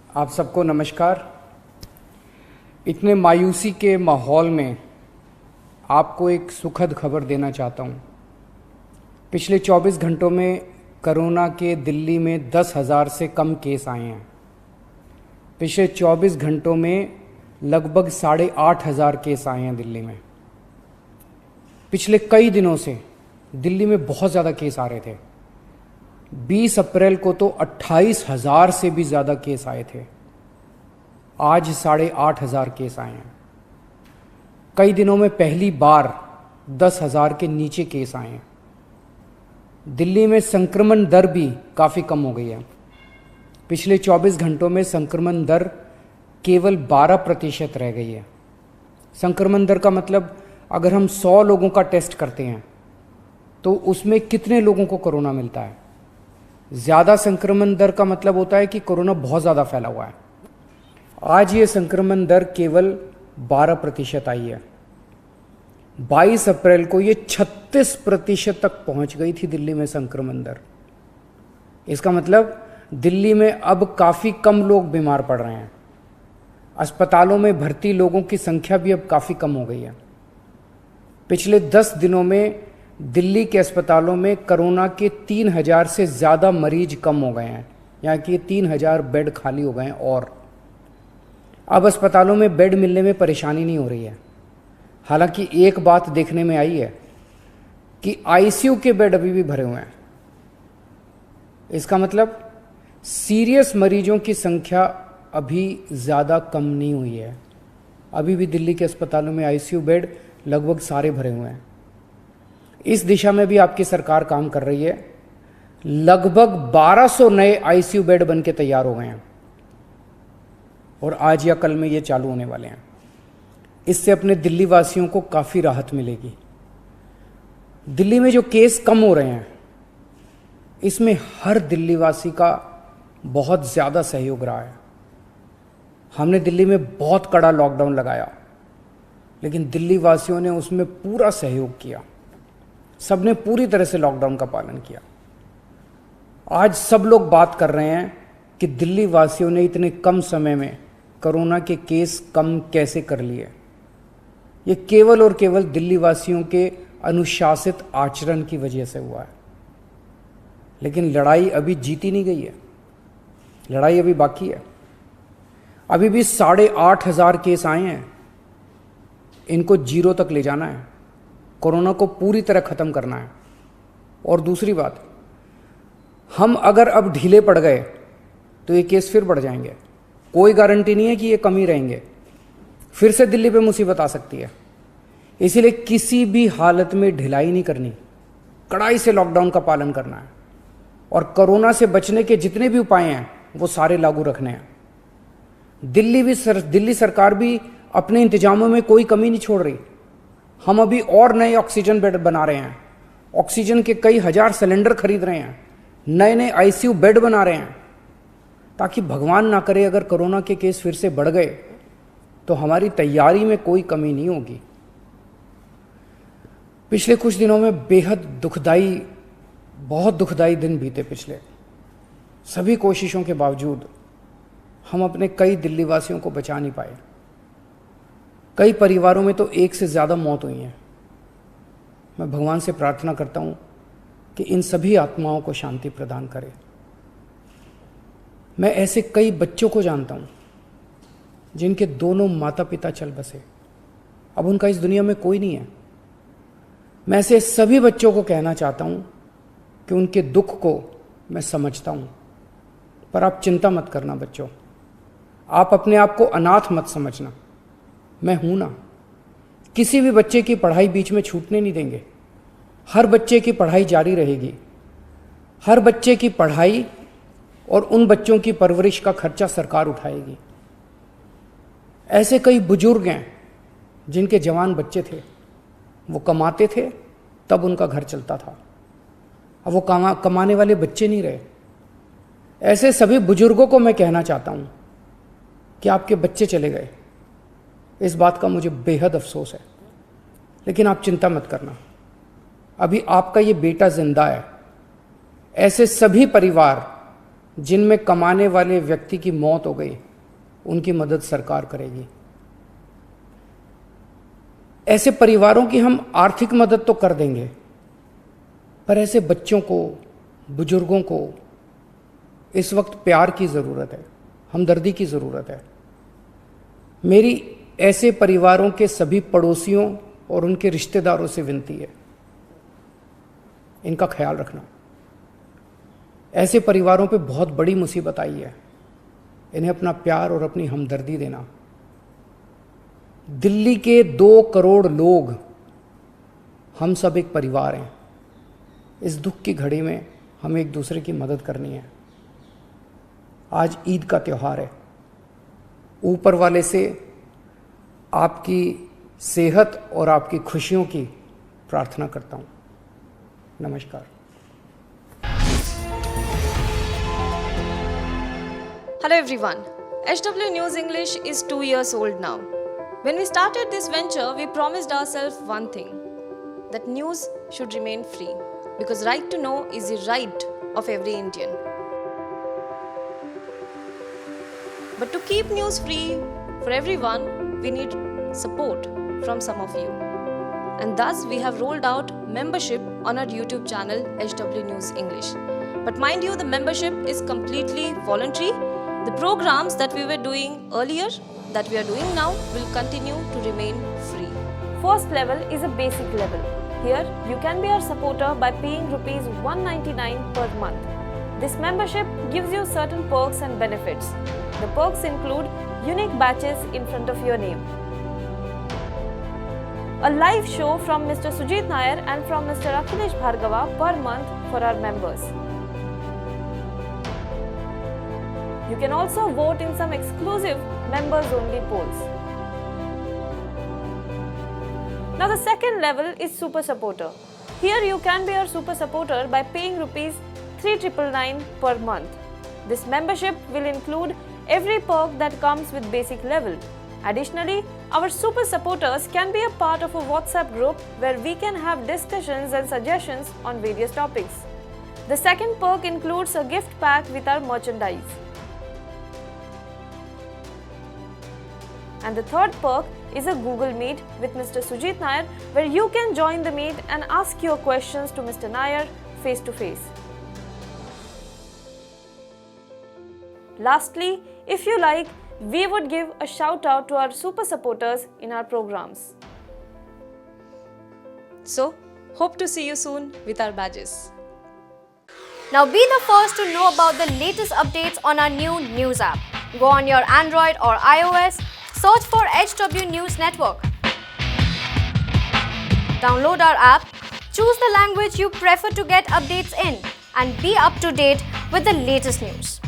आप सबको नमस्कार। इतने मायूसी के माहौल में आपको एक सुखद खबर देना चाहता हूँ। पिछले 24 घंटों में कोरोना के दिल्ली में 10,000 से कम केस आए हैं। पिछले 24 घंटों में लगभग 8,500 केस आए हैं दिल्ली में। पिछले कई दिनों से दिल्ली में बहुत ज़्यादा केस आ रहे थे। 20 अप्रैल को तो 28,000 से भी ज़्यादा केस आए थे। आज 8,500 केस आए हैं। कई दिनों में पहली बार 10,000 के नीचे केस आए हैं। दिल्ली में संक्रमण दर भी काफ़ी कम हो गई है। पिछले 24 घंटों में संक्रमण दर केवल 12% रह गई है। संक्रमण दर का मतलब अगर हम 100 लोगों का टेस्ट करते हैं तो उसमें कितने लोगों को कोरोना मिलता है। ज़्यादा संक्रमण दर का मतलब होता है कि कोरोना बहुत ज़्यादा फैला हुआ है। आज ये संक्रमण दर केवल 12% आई है। 22 अप्रैल को ये 36% तक पहुंच गई थी दिल्ली में संक्रमण दर। इसका मतलब दिल्ली में अब काफ़ी कम लोग बीमार पड़ रहे हैं। अस्पतालों में भर्ती लोगों की संख्या भी अब काफ़ी कम हो गई है। पिछले 10 दिनों में दिल्ली के अस्पतालों में कोरोना के 3,000 से ज़्यादा मरीज कम हो गए हैं, यहाँ कि 3,000 बेड खाली हो गए हैं। और अब अस्पतालों में बेड मिलने में परेशानी नहीं हो रही है। हालांकि एक बात देखने में आई है कि आईसीयू के बेड अभी भी भरे हुए हैं। इसका मतलब सीरियस मरीजों की संख्या अभी ज़्यादा कम नहीं हुई है। अभी भी दिल्ली के अस्पतालों में आईसीयू बेड लगभग सारे भरे हुए हैं। इस दिशा में भी आपकी सरकार काम कर रही है। लगभग 1200 नए आईसीयू बेड बन के तैयार हो गए हैं और आज या कल में ये चालू होने वाले हैं। इससे अपने दिल्ली वासियों को काफ़ी राहत मिलेगी। दिल्ली में जो केस कम हो रहे हैं इसमें हर दिल्ली वासी का बहुत ज़्यादा सहयोग रहा है। हमने दिल्ली में बहुत कड़ा लॉकडाउन लगाया, लेकिन दिल्ली वासियों ने उसमें पूरा सहयोग किया। सबने पूरी तरह से लॉकडाउन का पालन किया। आज सब लोग बात कर रहे हैं कि दिल्ली वासियों ने इतने कम समय में कोरोना के केस कम कैसे कर लिए। ये केवल और केवल दिल्ली वासियों के अनुशासित आचरण की वजह से हुआ है। लेकिन लड़ाई अभी जीती नहीं गई है। लड़ाई अभी बाकी है। अभी भी 8,500 केस आए हैं। इनको 0 तक ले जाना है। कोरोना को पूरी तरह ख़त्म करना है। और दूसरी बात, हम अगर अब ढीले पड़ गए तो ये केस फिर बढ़ जाएंगे। कोई गारंटी नहीं है कि ये कम ही रहेंगे। फिर से दिल्ली पे मुसीबत आ सकती है। इसीलिए किसी भी हालत में ढिलाई नहीं करनी, कड़ाई से लॉकडाउन का पालन करना है और कोरोना से बचने के जितने भी उपाय हैं वो सारे लागू रखने हैं। दिल्ली सरकार भी अपने इंतजामों में कोई कमी नहीं छोड़ रही। हम अभी और नए ऑक्सीजन बेड बना रहे हैं। ऑक्सीजन के कई हजार सिलेंडर खरीद रहे हैं। नए नए आईसीयू बेड बना रहे हैं, ताकि भगवान ना करे अगर कोरोना के केस फिर से बढ़ गए तो हमारी तैयारी में कोई कमी नहीं होगी। पिछले कुछ दिनों में बहुत दुखदाई दिन बीते। पिछले सभी कोशिशों के बावजूद हम अपने कई दिल्ली वासियों को बचा नहीं पाए। कई परिवारों में तो 1 से ज़्यादा मौत हुई हैं। मैं भगवान से प्रार्थना करता हूँ कि इन सभी आत्माओं को शांति प्रदान करे। मैं ऐसे कई बच्चों को जानता हूँ जिनके दोनों माता पिता चल बसे। अब उनका इस दुनिया में कोई नहीं है। मैं ऐसे सभी बच्चों को कहना चाहता हूँ कि उनके दुख को मैं समझता हूँ, पर आप चिंता मत करना बच्चों। आप अपने आप को अनाथ मत समझना। मैं हूं ना। किसी भी बच्चे की पढ़ाई बीच में छूटने नहीं देंगे। हर बच्चे की पढ़ाई जारी रहेगी। हर बच्चे की पढ़ाई और उन बच्चों की परवरिश का खर्चा सरकार उठाएगी। ऐसे कई बुजुर्ग हैं जिनके जवान बच्चे थे, वो कमाते थे तब उनका घर चलता था। अब वो कमाने वाले बच्चे नहीं रहे। ऐसे सभी बुजुर्गों को मैं कहना चाहता हूं कि आपके बच्चे चले गए। इस बात का मुझे बेहद अफसोस है, लेकिन आप चिंता मत करना। अभी आपका ये बेटा जिंदा है। ऐसे सभी परिवार जिनमें कमाने वाले व्यक्ति की मौत हो गई, उनकी मदद सरकार करेगी। ऐसे परिवारों की हम आर्थिक मदद तो कर देंगे, पर ऐसे बच्चों को, बुजुर्गों को इस वक्त प्यार की ज़रूरत है, हमदर्दी की ज़रूरत है। मेरी ऐसे परिवारों के सभी पड़ोसियों और उनके रिश्तेदारों से विनती है, इनका ख्याल रखना। ऐसे परिवारों पे बहुत बड़ी मुसीबत आई है, इन्हें अपना प्यार और अपनी हमदर्दी देना। दिल्ली के 2 करोड़ लोग, हम सब एक परिवार हैं। इस दुख की घड़ी में हमें एक दूसरे की मदद करनी है। आज ईद का त्यौहार है। ऊपर वाले से आपकी सेहत और आपकी खुशियों की प्रार्थना करता हूँ। नमस्कार। Hello everyone. HW News English is 2 years old now. When we started this venture, we promised ourselves one thing, that news should remain free, because right to know is the right of every Indian. But to keep news free for everyone, we need support from some of you. And thus we have rolled out membership on our YouTube channel HW News English. But mind you, the membership is completely voluntary. The programs that we were doing earlier, that we are doing now, will continue to remain free. First level is a basic level. Here, you can be our supporter by paying rupees 199 per month. This membership gives you certain perks and benefits. The perks include unique badges in front of your name, a live show from Mr. Sujit Nair and from Mr. Akhilesh Bhargava per month for our members. You can also vote in some exclusive members-only polls. Now the second level is Super Supporter. Here you can be our Super Supporter by paying rupees 3,999 per month. This membership will include every perk that comes with basic level. Additionally, our Super Supporters can be a part of a WhatsApp group where we can have discussions and suggestions on various topics. The second perk includes a gift pack with our merchandise. And the third perk is a Google Meet with Mr. Sujit Nair, where you can join the meet and ask your questions to Mr. Nair face to face. Lastly, if you like, we would give a shout out to our super supporters in our programs. So, hope to see you soon with our badges. Now be the first to know about the latest updates on our new news app. Go on your Android or iOS, search for HW News Network. Download our app, choose the language you prefer to get updates in, and be up to date with the latest news.